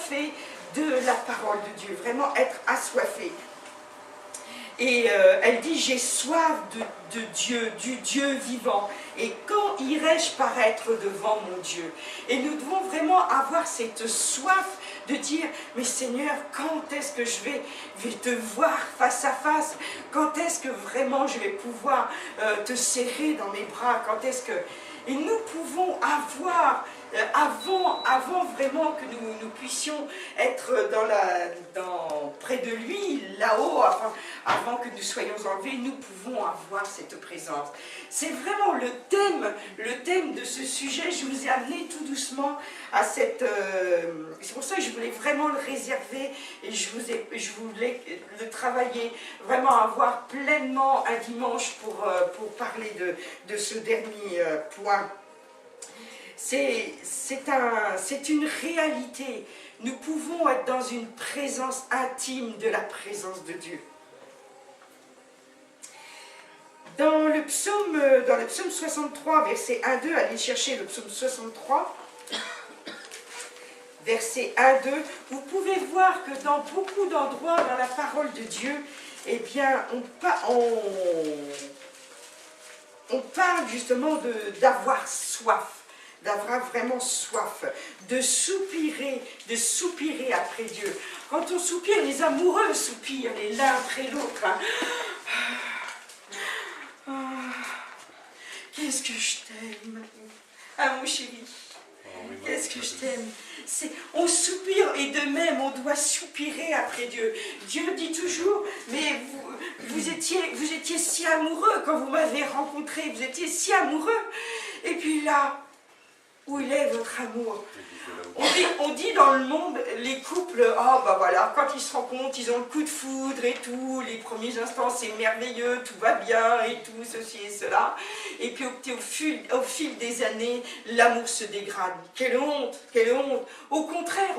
assoiffé de la parole de Dieu, vraiment être assoiffé. Et elle dit, j'ai soif de Dieu, du Dieu vivant. Et quand irai-je paraître devant mon Dieu? Et nous devons vraiment avoir cette soif de dire, mais Seigneur, quand est-ce que je vais te voir face à face? Quand est-ce que vraiment je vais pouvoir te serrer dans mes bras? Quand est-ce que... Et nous pouvons avoir, avant vraiment que nous puissions être près de lui, là-haut, avant que nous soyons enlevés, nous pouvons avoir cette présence. C'est vraiment le thème de ce sujet. Je vous ai amené tout doucement à cette... c'est pour ça que je voulais vraiment le réserver et je voulais le travailler, vraiment avoir pleinement un dimanche pour parler de ce dernier point. C'est une réalité. Nous pouvons être dans une présence intime de la présence de Dieu. Dans le psaume 63, verset 1-2, allez chercher le psaume 63, verset 1-2, vous pouvez voir que dans beaucoup d'endroits dans la parole de Dieu, eh bien, on parle justement d'avoir soif. D'avoir vraiment soif, de soupirer après Dieu. Quand on soupire, les amoureux soupirent l'un après l'autre. Hein. Qu'est-ce que je t'aime, ah mon chéri, qu'est-ce que je t'aime. On soupire et de même on doit soupirer après Dieu. Dieu dit toujours, mais vous étiez si amoureux quand vous m'avez rencontré, vous étiez si amoureux. Et puis là, où il est votre amour? On dit dans le monde, les couples, oh ben voilà, quand ils se rencontrent, ils ont le coup de foudre et tout, les premiers instants c'est merveilleux, tout va bien et tout, ceci et cela. Et puis au fil des années, l'amour se dégrade. Quelle honte, quelle honte. Au contraire,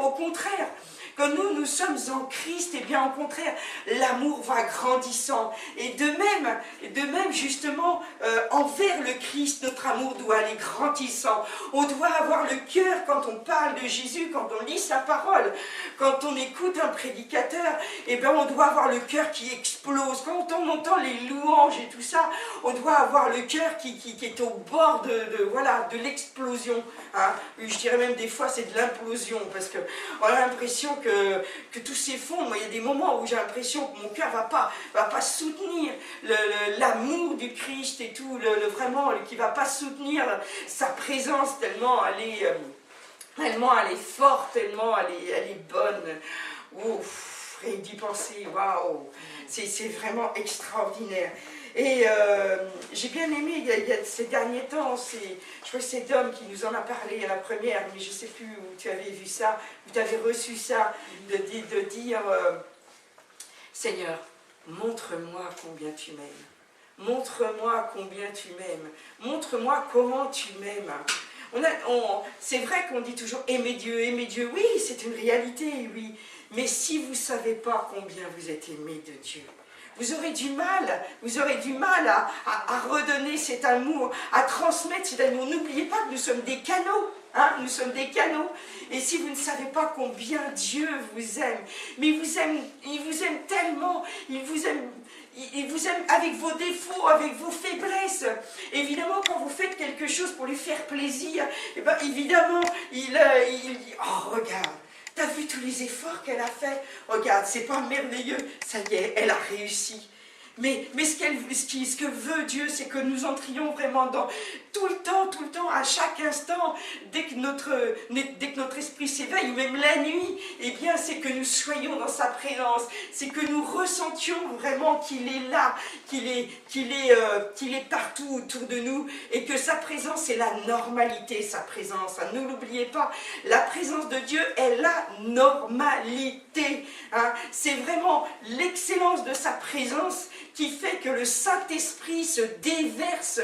quand nous sommes en Christ, et bien au contraire, l'amour va grandissant. Et de même justement, envers le Christ, notre amour doit aller grandissant. On doit avoir le cœur, quand on parle de Jésus, quand on lit sa parole, quand on écoute un prédicateur, et bien on doit avoir le cœur qui explose. Quand on entend les louanges et tout ça, on doit avoir le cœur qui est au bord de l'explosion. Hein. Je dirais même des fois c'est de l'implosion, parce qu'on a l'impression que tout s'effondre. Il y a des moments où j'ai l'impression que mon cœur va pas soutenir l'amour du Christ et tout, vraiment, qui va pas soutenir sa présence tellement elle est forte, tellement elle est bonne. Ouf, et d'y penser, waouh, c'est vraiment extraordinaire. Et j'ai bien aimé, il y a ces derniers temps, je crois que c'est Dom qui nous en a parlé à la première, mais je ne sais plus où tu avais vu ça, où tu avais reçu ça, de dire Seigneur, montre-moi combien tu m'aimes. Montre-moi combien tu m'aimes. Montre-moi comment tu m'aimes. C'est vrai qu'on dit toujours aimer Dieu. Oui, c'est une réalité, oui. Mais si vous ne savez pas combien vous êtes aimé de Dieu, vous aurez du mal à redonner cet amour, à transmettre cet amour. N'oubliez pas que nous sommes des canaux. Hein, nous sommes des canaux. Et si vous ne savez pas combien Dieu vous aime, mais il vous aime tellement, il vous aime avec vos défauts, avec vos faiblesses. Évidemment, quand vous faites quelque chose pour lui faire plaisir, eh ben, évidemment, il dit, oh regarde, t'as vu tous les efforts qu'elle a fait? Regarde, c'est pas merveilleux, ça y est, elle a réussi. Mais ce que veut Dieu, c'est que nous entrions vraiment dans tout le temps, à chaque instant, dès que notre esprit s'éveille, ou même la nuit, eh bien, c'est que nous soyons dans sa présence, c'est que nous ressentions vraiment qu'il est là, qu'il est partout autour de nous, et que sa présence est la normalité, sa présence. Ne l'oubliez pas, la présence de Dieu est la normalité. Hein. C'est vraiment l'excellence de sa présence qui fait que le Saint-Esprit se déverse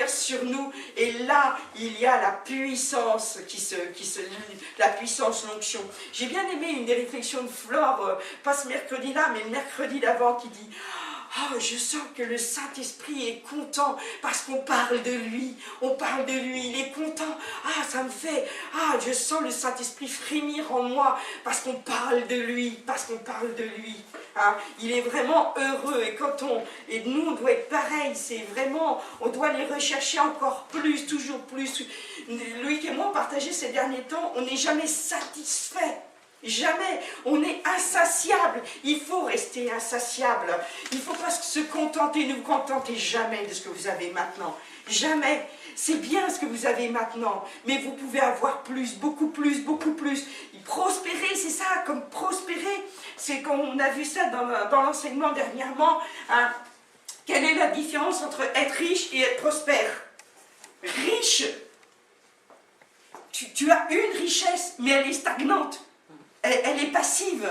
sur nous, et là il y a la puissance la puissance, l'onction. J'ai bien aimé une des réflexions de Flore, pas ce mercredi-là, mais le mercredi d'avant, qui dit Oh, je sens que le Saint-Esprit est content parce qu'on parle de lui. On parle de lui, il est content. Ah, ça me fait... Ah, je sens le Saint-Esprit frémir en moi parce qu'on parle de lui, parce qu'on parle de lui. Hein? Il est vraiment heureux et quand on... Et nous, on doit être pareil, c'est vraiment... On doit les rechercher encore plus, toujours plus. Loïc et moi, on partageait ces derniers temps, on n'est jamais satisfait. Jamais, on est insatiable, il faut rester insatiable, il ne faut pas se contenter, ne vous contentez jamais de ce que vous avez maintenant, jamais, c'est bien ce que vous avez maintenant, mais vous pouvez avoir plus, beaucoup plus, beaucoup plus, prospérer, c'est ça, comme prospérer, c'est qu'on a vu ça dans l'enseignement dernièrement, hein. Quelle est la différence entre être riche et être prospère? Riche, tu as une richesse, mais elle est stagnante. Elle est passive.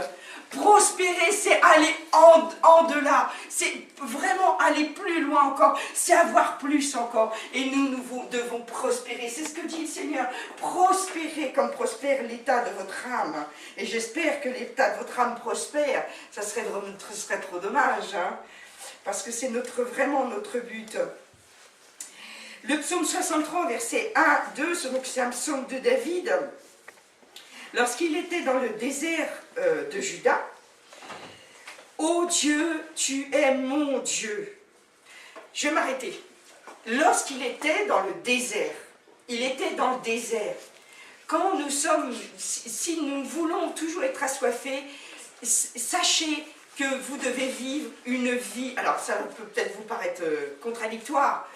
Prospérer, c'est aller en delà. C'est vraiment aller plus loin encore. C'est avoir plus encore. Et nous devons prospérer. C'est ce que dit le Seigneur. Prospérer comme prospère l'état de votre âme. Et j'espère que l'état de votre âme prospère. Ça serait trop dommage. Hein, parce que c'est vraiment notre but. Le psaume 63, verset 1, 2, c'est un psaume de David. Lorsqu'il était dans le désert de Juda, « Ô Dieu, tu es mon Dieu ». Je vais m'arrêter. Lorsqu'il était dans le désert, il était dans le désert. Quand nous sommes, si nous voulons toujours être assoiffés, sachez que vous devez vivre une vie, alors ça peut peut-être vous paraître contradictoire,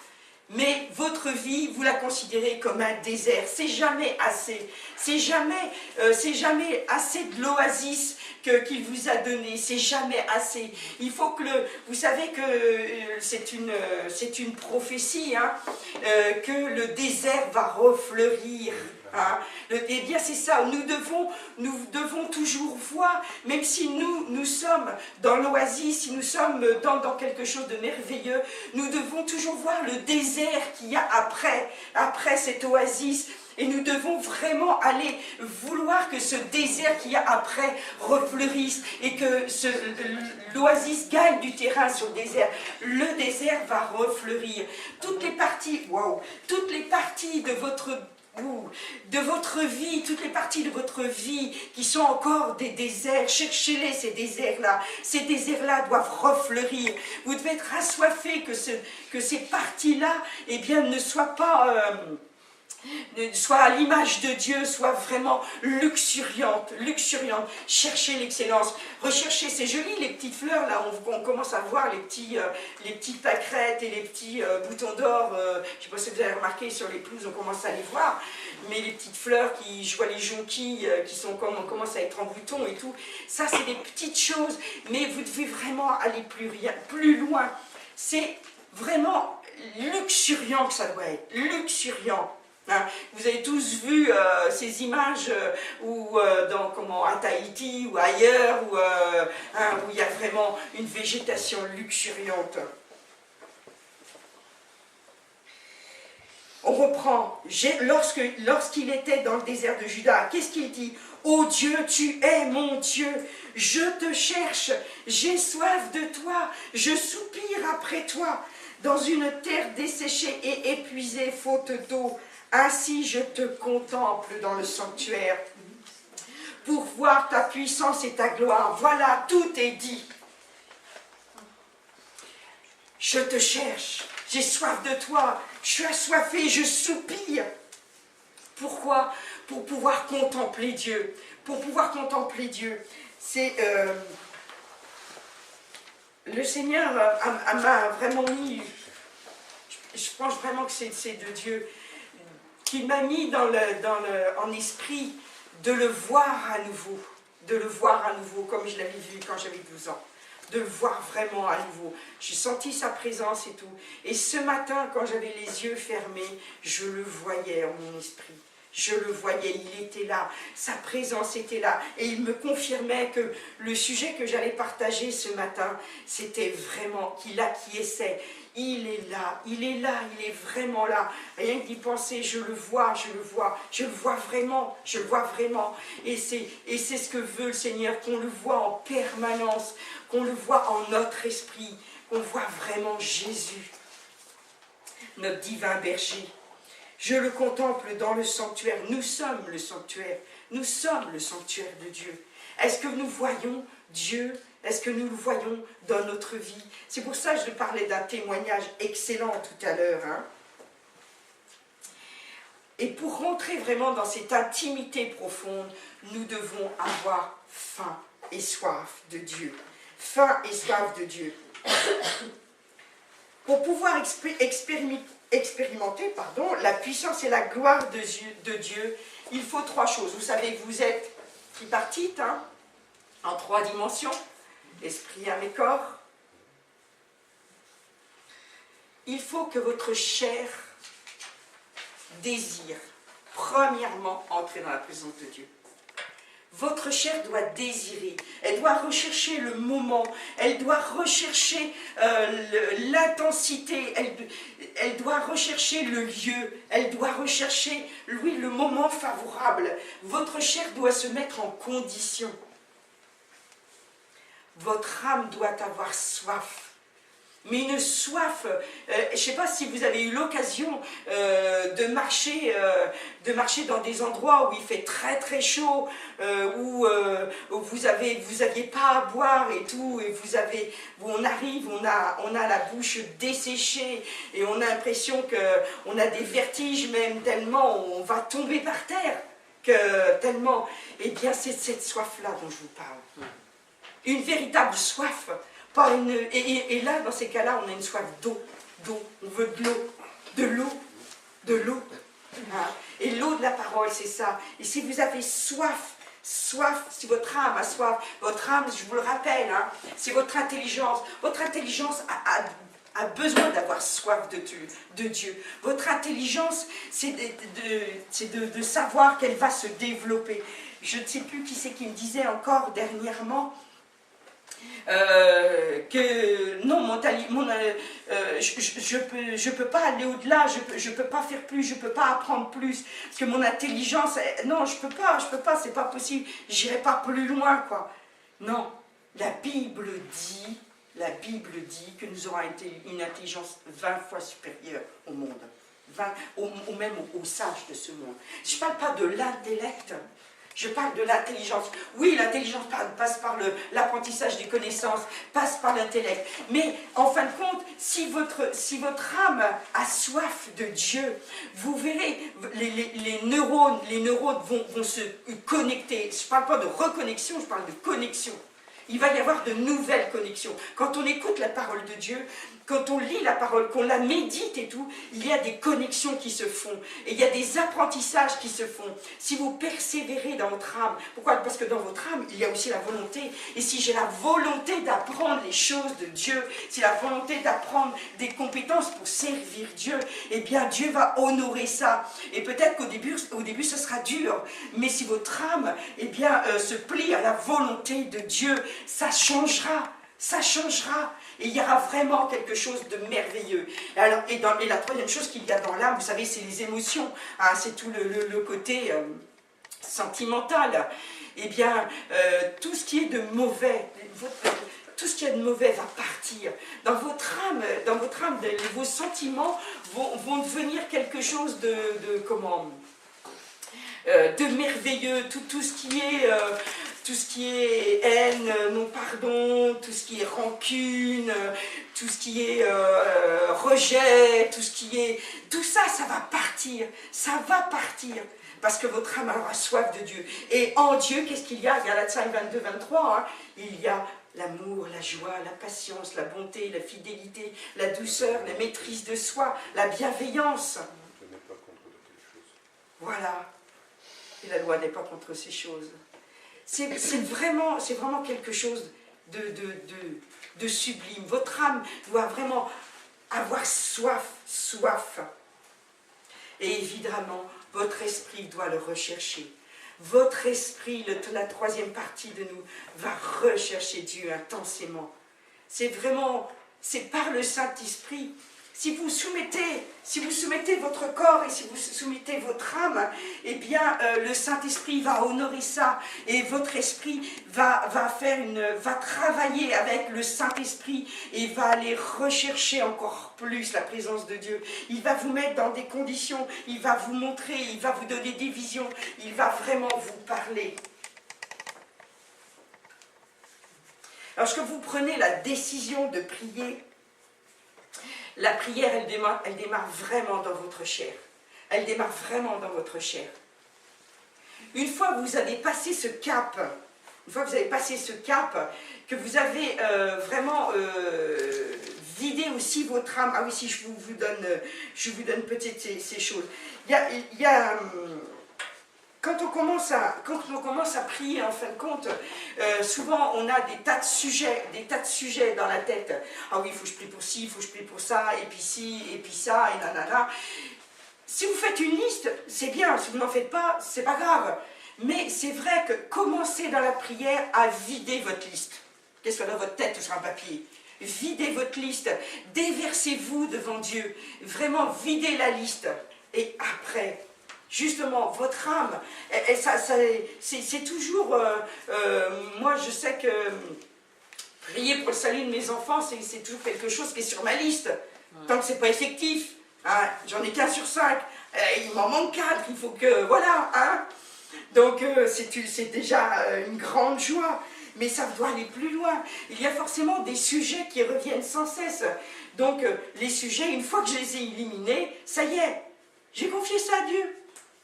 mais votre vie, vous la considérez comme un désert. C'est jamais assez. C'est jamais assez de l'oasis qu'il vous a donné. C'est jamais assez. Il faut que vous savez que c'est une prophétie, hein, que le désert va refleurir. Hein. Eh bien c'est ça, nous devons toujours voir, même si nous sommes dans l'oasis, si nous sommes dans quelque chose de merveilleux, nous devons toujours voir le désert qu'il y a après cette oasis. Et nous devons vraiment aller vouloir que ce désert qu'il y a après refleurisse et que l'oasis gagne du terrain sur le désert. Le désert va refleurir. Toutes les parties de votre vie, toutes les parties de votre vie qui sont encore des déserts, cherchez-les ces déserts-là. Ces déserts-là doivent refleurir. Vous devez être assoiffés que ces parties-là, eh bien, ne soient pas... soit à l'image de Dieu, soit vraiment luxuriante. Cherchez l'excellence, recherchez, c'est joli les petites fleurs, là, on commence à voir les petites pâquerettes et les petits boutons d'or, je ne sais pas si vous avez remarqué sur les pelouses, on commence à les voir, mais les petites fleurs, je vois les jonquilles qui sont comme, on commence à être en bouton et tout, ça c'est des petites choses, mais vous devez vraiment aller plus loin, c'est vraiment luxuriant que ça doit être, luxuriant. Hein, vous avez tous vu ces images à Tahiti ou ailleurs où il y a vraiment une végétation luxuriante. On reprend. Lorsqu'il était dans le désert de Juda, qu'est-ce qu'il dit? Ô Dieu, tu es mon Dieu, je te cherche, j'ai soif de toi, je soupire après toi, dans une terre desséchée et épuisée, faute d'eau. Ainsi je te contemple dans le sanctuaire, pour voir ta puissance et ta gloire. Voilà, tout est dit. Je te cherche, j'ai soif de toi, je suis assoiffé, je soupire. Pourquoi? Pour pouvoir contempler Dieu. Pour pouvoir contempler Dieu. C'est... le Seigneur m'a vraiment mis... Je pense vraiment que c'est de Dieu... qu'il m'a mis en esprit de le voir à nouveau, comme je l'avais vu quand j'avais 12 ans, de le voir vraiment à nouveau. J'ai senti sa présence et tout. Et ce matin, quand j'avais les yeux fermés, je le voyais en mon esprit. Je le voyais, il était là, sa présence était là. Et il me confirmait que le sujet que j'allais partager ce matin, c'était vraiment qu'il acquiesçait. Il est là, il est là, il est vraiment là. Rien que d'y penser, je le vois vraiment, je le vois vraiment. Et c'est ce que veut le Seigneur, qu'on le voit en permanence, qu'on le voit en notre esprit, qu'on voit vraiment Jésus, notre divin berger. Je le contemple dans le sanctuaire. Nous sommes le sanctuaire. Nous sommes le sanctuaire de Dieu. Est-ce que nous voyons Dieu? Est-ce que nous le voyons dans notre vie? C'est pour ça que je parlais d'un témoignage excellent tout à l'heure. Hein. Et pour rentrer vraiment dans cette intimité profonde, nous devons avoir faim et soif de Dieu. Faim et soif de Dieu. Pour pouvoir expérimenter la puissance et la gloire de Dieu, il faut 3 choses. Vous savez que vous êtes tripartite, hein, en 3 dimensions, esprit, âme et corps. Il faut que votre chair désire, premièrement, entrer dans la présence de Dieu. Votre chair doit désirer, elle doit rechercher le moment, elle doit rechercher l'intensité, elle doit rechercher le lieu, elle doit rechercher, oui, le moment favorable. Votre chair doit se mettre en condition. Votre âme doit avoir soif. Mais une soif, je ne sais pas si vous avez eu l'occasion de marcher dans des endroits où il fait très très chaud, où vous n'aviez pas à boire et tout, et où on arrive, on a la bouche desséchée, et on a l'impression qu'on a des vertiges même, tellement on va tomber par terre, tellement, eh bien c'est cette soif-là dont je vous parle. Une véritable soif. Pas et là, dans ces cas-là, on a une soif d'eau. On veut de l'eau. Hein. Et l'eau de la parole, c'est ça. Et si vous avez soif, si votre âme a soif, votre âme, je vous le rappelle, hein, c'est votre intelligence. Votre intelligence a besoin d'avoir soif de Dieu. Votre intelligence, c'est de savoir qu'elle va se développer. Je ne sais plus qui c'est qui me disait encore dernièrement, que non, je peux pas aller au-delà, je peux pas faire plus, je peux pas apprendre plus, parce que mon intelligence, non, je peux pas, c'est pas possible, j'irai pas plus loin, quoi. Non, la Bible dit que nous aurons une intelligence 20 fois supérieure au monde, ou même aux sages de ce monde. Je parle pas de l'intellect. Je parle de l'intelligence. Oui, l'intelligence passe par l'apprentissage des connaissances, passe par l'intellect. Mais en fin de compte, si votre âme a soif de Dieu, vous verrez, les neurones vont se connecter. Je ne parle pas de reconnexion, je parle de connexion. Il va y avoir de nouvelles connexions. Quand on écoute la parole de Dieu, quand on lit la parole, qu'on la médite et tout, il y a des connexions qui se font. Et il y a des apprentissages qui se font. Si vous persévérez dans votre âme, pourquoi? Parce que dans votre âme, il y a aussi la volonté. Et si j'ai la volonté d'apprendre les choses de Dieu, si la volonté d'apprendre des compétences pour servir Dieu, eh bien Dieu va honorer ça. Et peut-être qu'au début, ce sera dur. Mais si votre âme, eh bien, se plie à la volonté de Dieu, ça changera. Ça changera. Et il y aura vraiment quelque chose de merveilleux. Alors, et la troisième chose qu'il y a dans l'âme, vous savez, c'est les émotions. Hein, c'est tout le côté sentimental. Eh bien, tout ce qui est de mauvais, tout ce qui est de mauvais va partir. Dans votre âme, vos sentiments vont devenir quelque chose de merveilleux. Tout ce qui est haine, non-pardon, tout ce qui est rancune, tout ce qui est rejet, tout ça, ça va partir, parce que votre âme aura soif de Dieu. Et en Dieu, qu'est-ce qu'il y a? Galates 22, 23, hein, il y a l'amour, la joie, la patience, la bonté, la fidélité, la douceur, la maîtrise de soi, la bienveillance. Voilà. Et la loi n'est pas contre ces choses. C'est vraiment quelque chose de sublime. Votre âme doit vraiment avoir soif. Et évidemment, votre esprit doit le rechercher. Votre esprit, la troisième partie de nous, va rechercher Dieu intensément. C'est par le Saint-Esprit, si vous soumettez votre corps et si vous soumettez votre âme, eh bien le Saint-Esprit va honorer ça et votre esprit va travailler avec le Saint-Esprit et va aller rechercher encore plus la présence de Dieu. Il va vous mettre dans des conditions, il va vous montrer, il va vous donner des visions, il va vraiment vous parler. Lorsque vous prenez la décision de prier, la prière, elle démarre vraiment dans votre chair. Elle démarre vraiment dans votre chair. Une fois que vous avez passé ce cap, que vous avez vraiment vidé aussi votre âme. Ah oui, si je vous donne peut-être ces choses. Quand on commence à prier, en fin de compte, souvent on a des tas de sujets dans la tête. Ah oui, il faut que je prie pour ci, il faut que je prie pour ça, et puis ci, et puis ça, et nanana. Si vous faites une liste, c'est bien. Si vous n'en faites pas, c'est pas grave. Mais c'est vrai que commencez dans la prière à vider votre liste. Qu'est-ce qu'il y a dans votre tête ou sur un papier? Videz votre liste, déversez-vous devant Dieu. Vraiment, videz la liste. Et après, justement, votre âme, c'est toujours... moi, je sais que prier pour le salut de mes enfants, c'est toujours quelque chose qui est sur ma liste. Tant que ce n'est pas effectif. Hein, j'en ai qu'un sur 5. Il m'en manque 4. Il faut que... Voilà. Hein. Donc, c'est déjà une grande joie. Mais ça doit aller plus loin. Il y a forcément des sujets qui reviennent sans cesse. Donc, les sujets, une fois que je les ai éliminés, ça y est. J'ai confié ça à Dieu.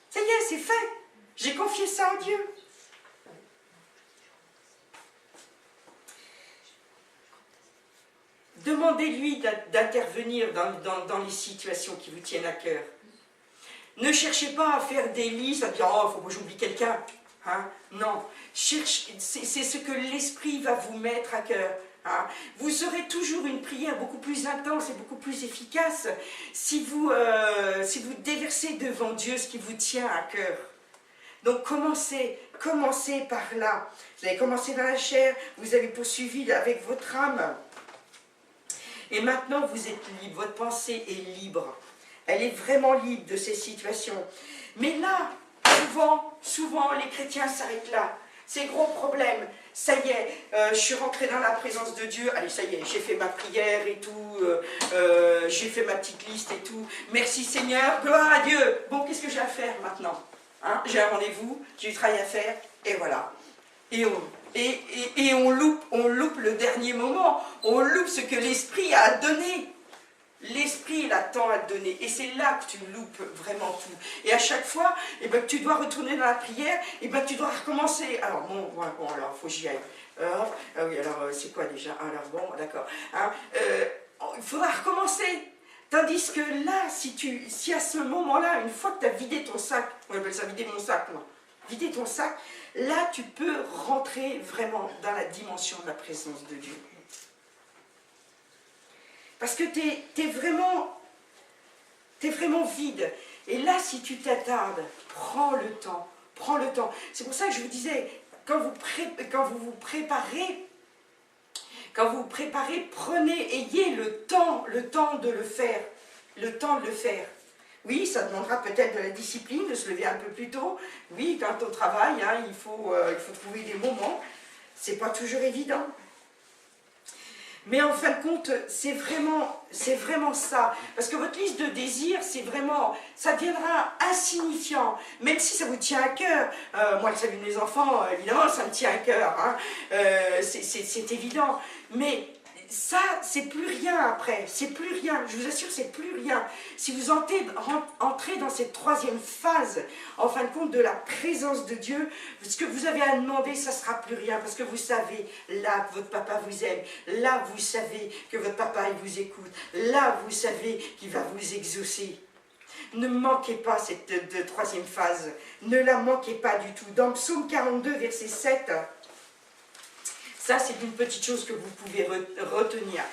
Ça y est, c'est fait. J'ai confié ça à Dieu. Demandez-lui d'intervenir dans les situations qui vous tiennent à cœur. Ne cherchez pas à faire des listes, à dire « Oh, il faut que j'oublie quelqu'un. Hein » Non. C'est ce que l'Esprit va vous mettre à cœur. Hein. Vous aurez toujours une prière beaucoup plus intense et beaucoup plus efficace si vous déversez devant Dieu ce qui vous tient à cœur. Donc commencez par là. Vous avez commencé dans la chair, vous avez poursuivi avec votre âme. Et maintenant vous êtes libre, votre pensée est libre. Elle est vraiment libre de ces situations. Mais là, souvent les chrétiens s'arrêtent là. C'est gros problème. Ça y est, je suis rentrée dans la présence de Dieu. Allez, ça y est, j'ai fait ma prière et tout. J'ai fait ma petite liste et tout. Merci Seigneur, gloire à Dieu. Bon, qu'est-ce que j'ai à faire maintenant? Hein, j'ai un rendez-vous, j'ai du travail à faire, et voilà. Et on loupe le dernier moment. On loupe ce que l'Esprit a donné. L'Esprit, il a tant à te donner. Et c'est là que tu loupes vraiment tout. Et à chaque fois, eh ben, que tu dois retourner dans la prière, eh ben, tu dois recommencer. Alors, bon, alors, il faut que j'y aille. Oui, alors, c'est quoi déjà? Alors, bon, d'accord. Hein, il faudra recommencer. Tandis que là, si à ce moment-là, une fois que tu as vidé ton sac, on appelle ça vider mon sac, moi, vider ton sac, là, tu peux rentrer vraiment dans la dimension de la présence de Dieu. Parce que tu es vraiment vide. Et là, si tu t'attardes, prends le temps. Prends le temps. C'est pour ça que je vous disais, quand vous vous préparez, ayez le temps de le faire. Le temps de le faire. Oui, ça demandera peut-être de la discipline, de se lever un peu plus tôt. Oui, quand on travaille, hein, il faut trouver des moments. C'est pas toujours évident. Mais en fin de compte, c'est vraiment ça. Parce que votre liste de désirs, ça deviendra insignifiant. Même si ça vous tient à cœur. Moi, le salut de mes enfants, évidemment, ça me tient à cœur. Hein. C'est évident. Mais ça, c'est plus rien après. C'est plus rien. Je vous assure, c'est plus rien. Si vous entrez dans cette troisième phase, en fin de compte, de la présence de Dieu, ce que vous avez à demander, ça ne sera plus rien. Parce que vous savez, là, que votre papa vous aime. Là, vous savez que votre papa, il vous écoute. Là, vous savez qu'il va vous exaucer. Ne manquez pas cette troisième phase. Ne la manquez pas du tout. Dans Psaume 42, verset 7... Ça, c'est une petite chose que vous pouvez retenir.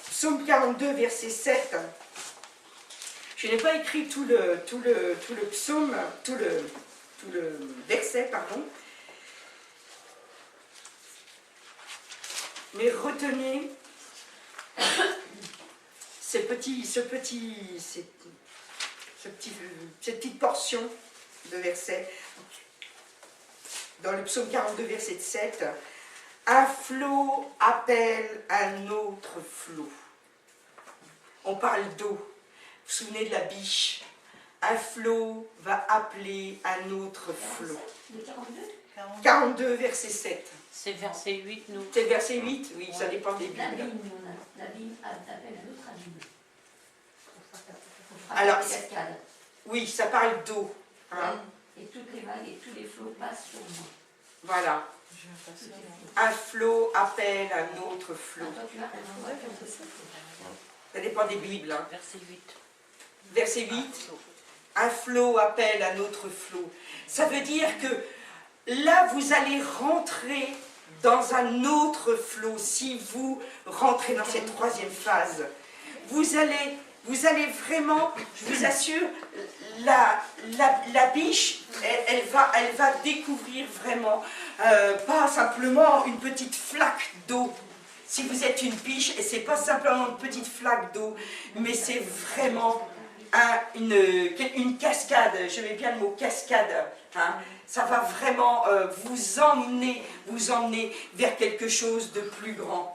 Psaume 42, verset 7. Je n'ai pas écrit tout le psaume, tout le verset, pardon. Mais retenez cette petite portion de verset, dans le psaume 42, verset 7, « Un flot appelle un autre flot ». On parle d'eau. Vous vous souvenez de la biche? Un flot va appeler un autre flot. 42, verset 7. C'est verset 8, nous. C'est verset 8, oui, ça dépend des Bibles. L'abîme appelle un autre abîme. Alors, oui, ça parle d'eau. Hein. Et toutes les vagues et tous les flots passent sur moi. Voilà. Un flot appelle un autre flot. Ça dépend des Bibles. Hein. Verset 8. Verset 8. Un flot appelle un autre flot. Ça veut dire que là, vous allez rentrer dans un autre flot. Si vous rentrez dans cette troisième phase, vous allez vraiment, je vous assure, la biche, elle va découvrir vraiment, pas simplement une petite flaque d'eau. Si vous êtes une biche, et c'est pas simplement une petite flaque d'eau, mais c'est vraiment une cascade. Je mets bien le mot cascade. Hein. Ça va vraiment vous emmener vers quelque chose de plus grand.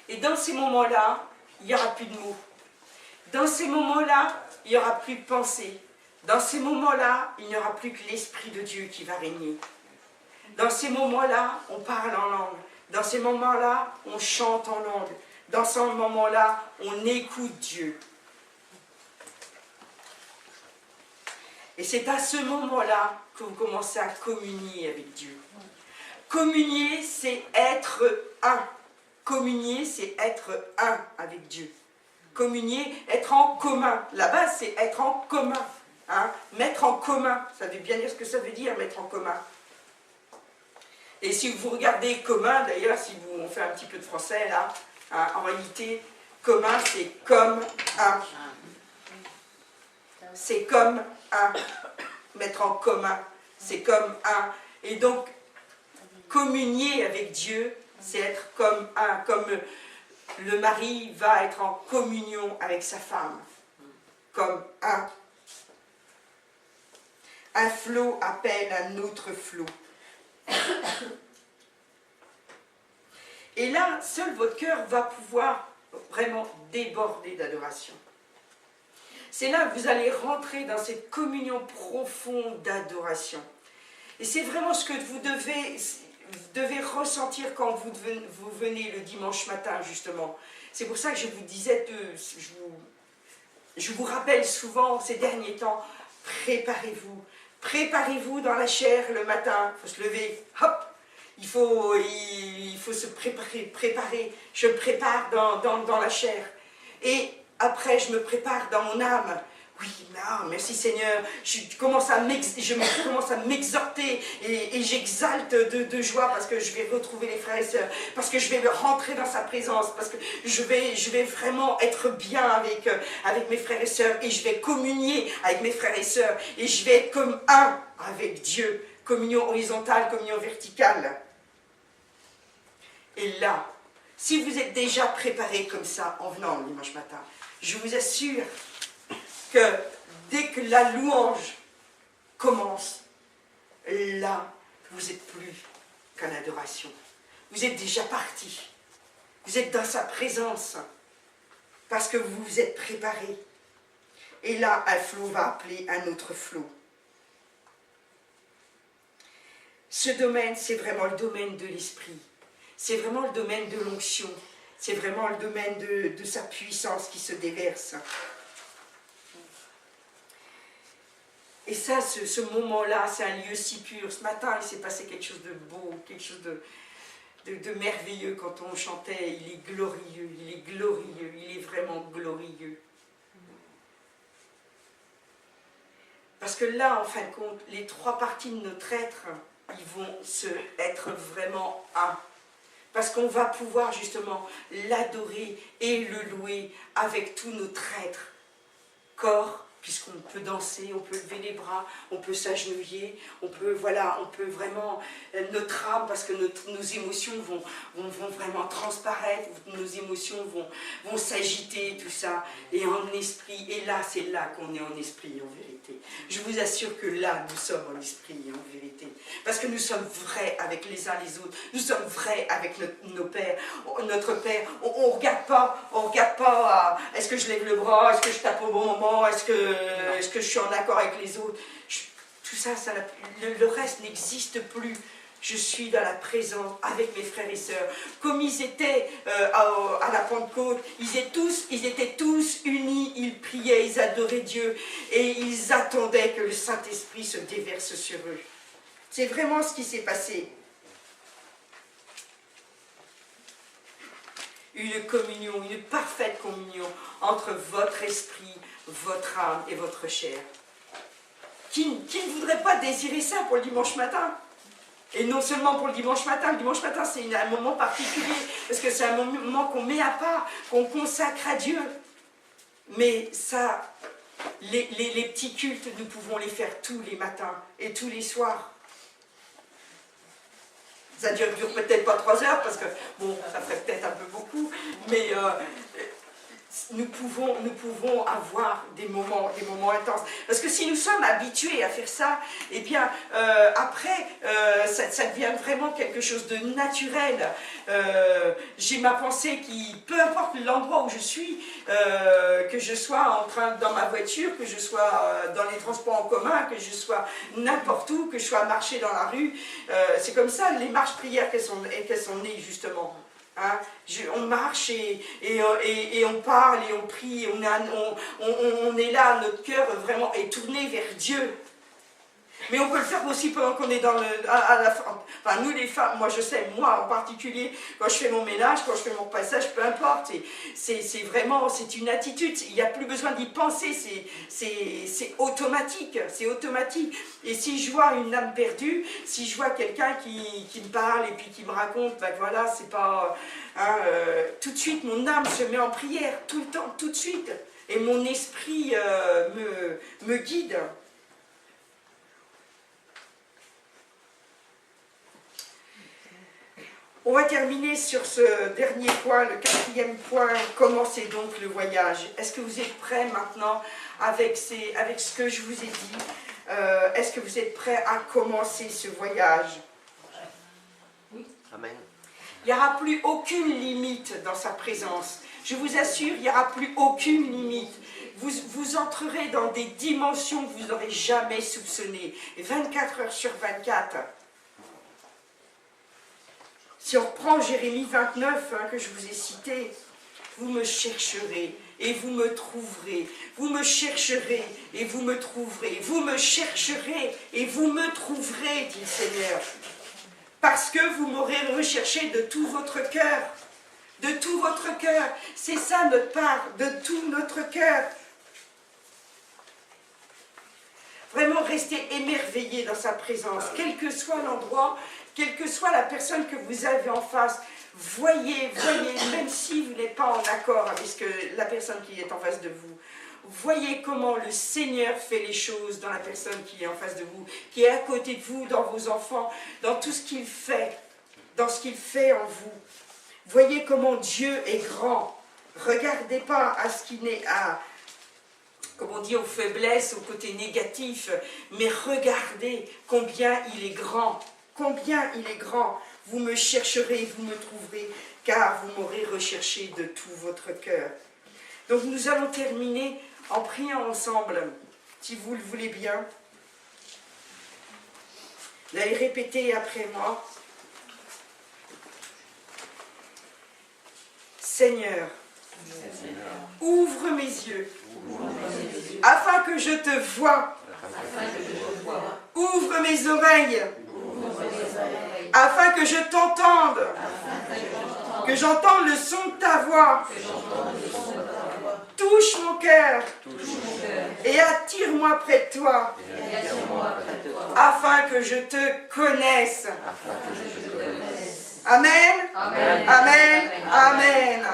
Et dans ces moments-là, il n'y aura plus de mots. Dans ces moments-là, il n'y aura plus de pensée. Dans ces moments-là, il n'y aura plus que l'Esprit de Dieu qui va régner. Dans ces moments-là, on parle en langue. Dans ces moments-là, on chante en langue. Dans ces moments-là, on écoute Dieu. Et c'est à ce moment-là que vous commencez à communier avec Dieu. Communier, c'est être un. Communier, c'est être un avec Dieu. Communier, être en commun. La base, c'est être en commun. Hein? Mettre en commun. Ça veut bien dire ce que ça veut dire, mettre en commun. Et si vous regardez commun, d'ailleurs, si on fait un petit peu de français, là, hein, en réalité, commun, c'est comme un. C'est comme un. Mettre en commun, c'est comme un. Et donc, communier avec Dieu, c'est être comme un, comme le mari va être en communion avec sa femme, comme un. Un flot appelle un autre flot. Et là, seul votre cœur va pouvoir vraiment déborder d'adoration. C'est là que vous allez rentrer dans cette communion profonde d'adoration. Et c'est vraiment ce que vous devez ressentir quand vous venez le dimanche matin, justement. C'est pour ça que je vous disais, je vous rappelle souvent ces derniers temps, préparez-vous. Préparez-vous dans la chair le matin, il faut se lever, hop, il faut se préparer. Je me prépare dans la chair. Et après, je me prépare dans mon âme. Oui, non, merci Seigneur. Je commence à m'exhorter et j'exalte de joie parce que je vais retrouver les frères et sœurs, parce que je vais rentrer dans sa présence, parce que je vais vraiment être bien avec mes frères et sœurs et je vais communier avec mes frères et sœurs et je vais être comme un avec Dieu. Communion horizontale, communion verticale. Et là, si vous êtes déjà préparé comme ça en venant le dimanche matin, je vous assure que dès que la louange commence, là, vous n'êtes plus qu'en adoration. Vous êtes déjà parti. Vous êtes dans sa présence parce que vous vous êtes préparé. Et là, un flot va appeler un autre flot. Ce domaine, c'est vraiment le domaine de l'esprit. C'est vraiment le domaine de l'onction. C'est vraiment le domaine de sa puissance qui se déverse. Et ça, ce moment-là, c'est un lieu si pur. Ce matin, il s'est passé quelque chose de beau, quelque chose de merveilleux quand on chantait. Il est glorieux, il est vraiment glorieux. Parce que là, en fin de compte, les trois parties de notre être, ils vont être vraiment un. Parce qu'on va pouvoir justement l'adorer et le louer avec tout notre être, corps, puisqu'on peut danser, on peut lever les bras, on peut s'agenouiller, on peut, voilà, on peut vraiment, notre âme, parce que nos émotions vont vraiment transparaître, nos émotions vont s'agiter, tout ça, et en esprit, et là, c'est là qu'on est en esprit, en vérité. Je vous assure que là, nous sommes en esprit, en vérité, parce que nous sommes vrais avec les uns les autres, nous sommes vrais avec notre Père, on ne regarde pas, est-ce que je lève le bras, est-ce que je tape au bon moment, est-ce que je suis en accord avec les autres, tout ça, le reste n'existe plus. Je suis dans la présence avec mes frères et sœurs. Comme ils étaient à la Pentecôte, ils étaient tous unis, ils priaient, ils adoraient Dieu et ils attendaient que le Saint-Esprit se déverse sur eux. C'est vraiment ce qui s'est passé. Une communion, une parfaite communion entre votre esprit, votre âme et votre chair. Qui ne voudrait pas désirer ça pour le dimanche matin? Et non seulement pour le dimanche matin c'est un moment particulier, parce que c'est un moment qu'on met à part, qu'on consacre à Dieu. Mais ça, les petits cultes, nous pouvons les faire tous les matins et tous les soirs. Ça dure peut-être pas 3 heures, parce que, bon, ça ferait peut-être un peu beaucoup, mais nous pouvons avoir des moments intenses. Parce que si nous sommes habitués à faire ça, eh bien, après, ça devient vraiment quelque chose de naturel. J'ai ma pensée qui, peu importe l'endroit où je suis, que je sois dans ma voiture, que je sois dans les transports en commun, que je sois n'importe où, que je sois marcher dans la rue, c'est comme ça, les marches prières qu'elles sont nées, justement. Hein, on marche et on parle et on prie, on est là, notre cœur vraiment est tourné vers Dieu. Mais on peut le faire aussi pendant qu'on est enfin nous les femmes, moi je sais, moi en particulier, quand je fais mon ménage, quand je fais mon passage, peu importe, c'est vraiment, c'est une attitude, il n'y a plus besoin d'y penser, c'est automatique, Et si je vois une âme perdue, si je vois quelqu'un qui me parle et puis qui me raconte, ben voilà, c'est pas, tout de suite mon âme se met en prière, tout le temps, tout de suite, et mon esprit me guide. On va terminer sur ce dernier point, le 4e point, commencez donc le voyage. Est-ce que vous êtes prêts maintenant avec ce que je vous ai dit? Est-ce que vous êtes prêts à commencer ce voyage? Oui. Amen. Il n'y aura plus aucune limite dans sa présence. Je vous assure, il n'y aura plus aucune limite. Vous entrerez dans des dimensions que vous n'aurez jamais soupçonnées. 24 heures sur 24. Si on reprend Jérémie 29, que je vous ai cité, vous me chercherez et vous me trouverez. Vous me chercherez et vous me trouverez. Vous me chercherez et vous me trouverez, dit le Seigneur. Parce que vous m'aurez recherché de tout votre cœur. De tout votre cœur. C'est ça notre part, de tout notre cœur. Vraiment rester émerveillé dans sa présence, quel que soit l'endroit, quelle que soit la personne que vous avez en face. Voyez, même si vous n'êtes pas en accord avec la personne qui est en face de vous. Voyez comment le Seigneur fait les choses dans la personne qui est en face de vous, qui est à côté de vous, dans vos enfants, dans tout ce qu'il fait, dans ce qu'il fait en vous. Voyez comment Dieu est grand. Regardez pas à ce qui n'est comme on dit, aux faiblesses, au côté négatif, mais regardez combien il est grand. Combien il est grand. Vous me chercherez, vous me trouverez, car vous m'aurez recherché de tout votre cœur. Donc nous allons terminer en priant ensemble, si vous le voulez bien. Vous allez répéter après moi. Seigneur, ouvre mes yeux, afin que je te voie. Ouvre mes oreilles, afin que je t'entende, que j'entende le son de ta voix. Touche mon cœur et attire-moi près de toi, afin que je te connaisse. Amen. Amen. Amen.